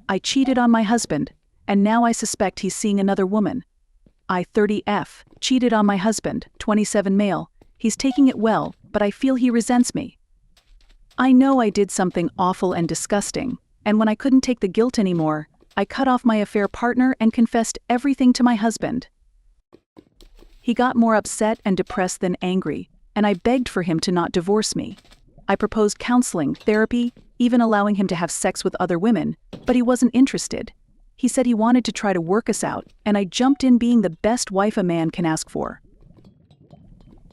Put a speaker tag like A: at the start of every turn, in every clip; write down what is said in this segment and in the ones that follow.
A: I cheated on my husband, and now I suspect he's seeing another woman. I 30F, cheated on my husband, 27 male. He's taking it well, but I feel he resents me. I know I did something awful and disgusting, and when I couldn't take the guilt anymore, I cut off my affair partner and confessed everything to my husband. He got more upset and depressed than angry, and I begged for him to not divorce me. I proposed counseling, therapy, even allowing him to have sex with other women, but he wasn't interested. He said he wanted to try to work us out, and I jumped in being the best wife a man can ask for.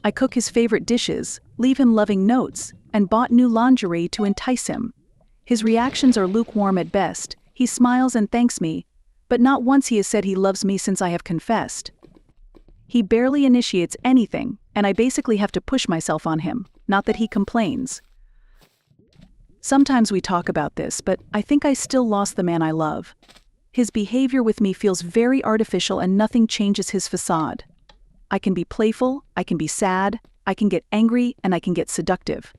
A: I cook his favorite dishes, leave him loving notes, and bought new lingerie to entice him. His reactions are lukewarm at best. He smiles and thanks me, but not once he has said he loves me since I have confessed. He barely initiates anything, and I basically have to push myself on him, not that he complains. Sometimes we talk about this, but I think I still lost the man I love. His behavior with me feels very artificial and nothing changes his facade. I can be playful, I can be sad, I can get angry, and I can get seductive.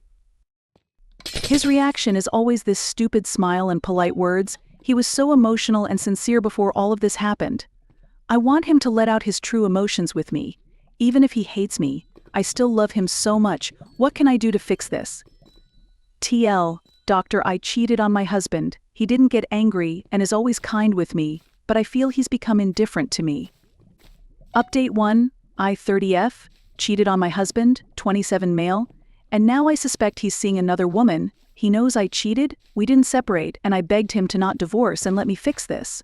A: His reaction is always this stupid smile and polite words. He was so emotional and sincere before all of this happened. I want him to let out his true emotions with me. Even if he hates me, I still love him so much. What can I do to fix this? TL, Doctor, I cheated on my husband. He didn't get angry and is always kind with me, but I feel he's become indifferent to me. Update 1, I 30F, cheated on my husband, 27 male, and now I suspect he's seeing another woman. He knows I cheated, we didn't separate, and I begged him to not divorce and let me fix this.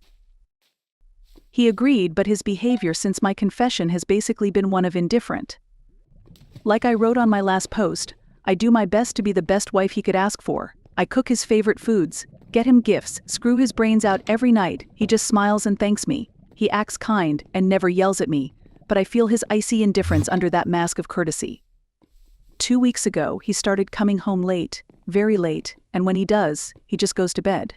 A: He agreed, but his behavior since my confession has basically been one of indifferent. Like I wrote on my last post, I do my best to be the best wife he could ask for. I cook his favorite foods, get him gifts, screw his brains out every night. He just smiles and thanks me. He acts kind and never yells at me, but I feel his icy indifference under that mask of courtesy. 2 weeks ago, he started coming home late, very late, and when he does, he just goes to bed.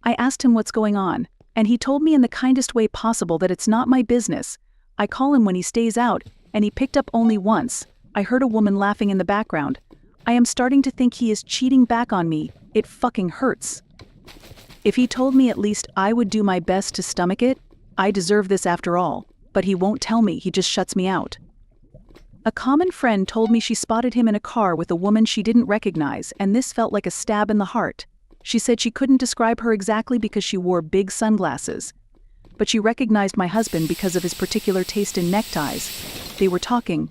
A: I asked him what's going on, and he told me in the kindest way possible that it's not my business. I call him when he stays out, and he picked up only once. I heard a woman laughing in the background. I am starting to think he is cheating back on me. It fucking hurts. If he told me at least I would do my best to stomach it, I deserve this after all, but he won't tell me, he just shuts me out. A common friend told me she spotted him in a car with a woman she didn't recognize, and this felt like a stab in the heart. She said she couldn't describe her exactly because she wore big sunglasses, but she recognized my husband because of his particular taste in neckties. They were talking.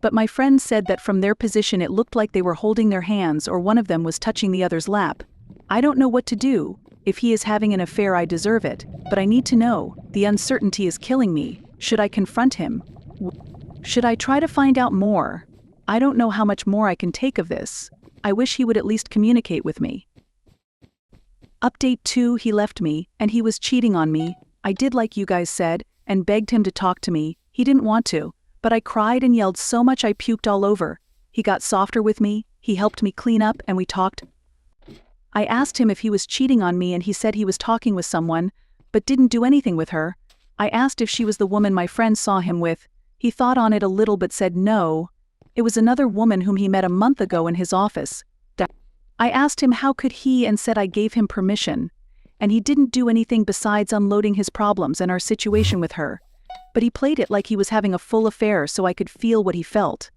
A: But my friend said that from their position it looked like they were holding their hands or one of them was touching the other's lap. I don't know what to do. If he is having an affair, I deserve it, but I need to know. The uncertainty is killing me. Should I confront him? Should I try to find out more? I don't know how much more I can take of this. I wish he would at least communicate with me. Update 2, he left me, and he was cheating on me. I did like you guys said, and begged him to talk to me. He didn't want to, but I cried and yelled so much I puked all over. He got softer with me, he helped me clean up, and we talked. I asked him if he was cheating on me and he said he was talking with someone, but didn't do anything with her. I asked if she was the woman my friend saw him with. He thought on it a little but said no. It was another woman whom he met a month ago in his office. I asked him how could he and said I gave him permission, and he didn't do anything besides unloading his problems and our situation with her. But he played it like he was having a full affair so I could feel what he felt.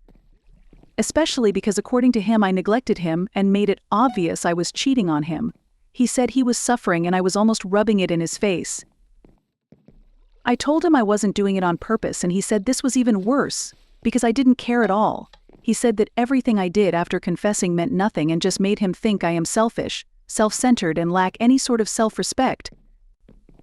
A: Especially because according to him I neglected him and made it obvious I was cheating on him. He said he was suffering and I was almost rubbing it in his face. I told him I wasn't doing it on purpose and he said this was even worse, because I didn't care at all. He said that everything I did after confessing meant nothing and just made him think I am selfish, self-centered and lack any sort of self-respect.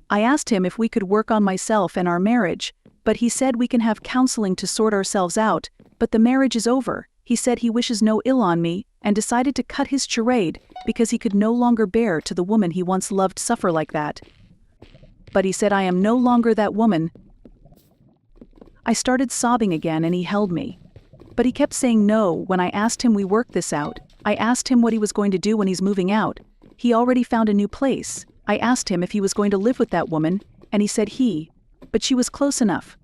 A: I asked him if we could work on myself and our marriage, but he said we can have counseling to sort ourselves out, but the marriage is over. He said he wishes no ill on me and decided to cut his charade because he could no longer bear to the woman he once loved suffer like that. But he said I am no longer that woman. I started sobbing again and he held me. But he kept saying no when I asked him we worked this out. I asked him what he was going to do when he's moving out. He already found a new place. I asked him if he was going to live with that woman, and he said but she was close enough.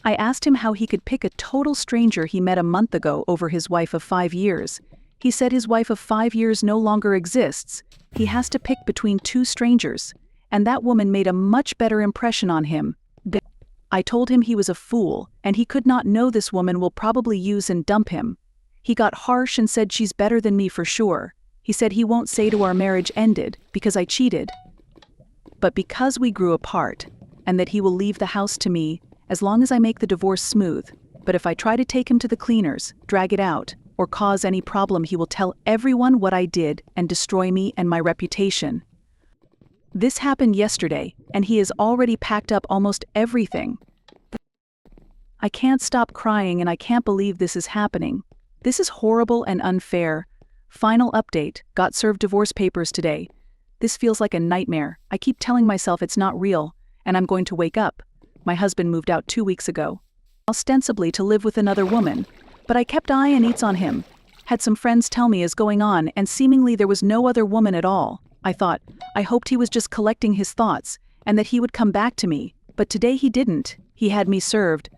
A: I asked him how he could pick a total stranger he met a month ago over his wife of 5 years. He said his wife of 5 years no longer exists. He has to pick between two strangers, and that woman made a much better impression on him. I told him he was a fool, and he could not know this woman will probably use and dump him. He got harsh and said she's better than me for sure. He said he won't say to our marriage ended because I cheated, but because we grew apart, and that he will leave the house to me as long as I make the divorce smooth. But if I try to take him to the cleaners, drag it out, or cause any problem, he will tell everyone what I did and destroy me and my reputation. This happened yesterday, and he has already packed up almost everything. I can't stop crying and I can't believe this is happening. This is horrible and unfair. Final update, got served divorce papers today. This feels like a nightmare. I keep telling myself it's not real, and I'm going to wake up. My husband moved out 2 weeks ago, ostensibly to live with another woman, but I kept eye and eats on him. Had some friends tell me is going on, and seemingly there was no other woman at all. I thought, I hoped he was just collecting his thoughts, and that he would come back to me, but today he didn't. He had me served.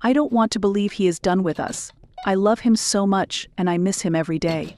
A: I don't want to believe he is done with us. I love him so much, and I miss him every day.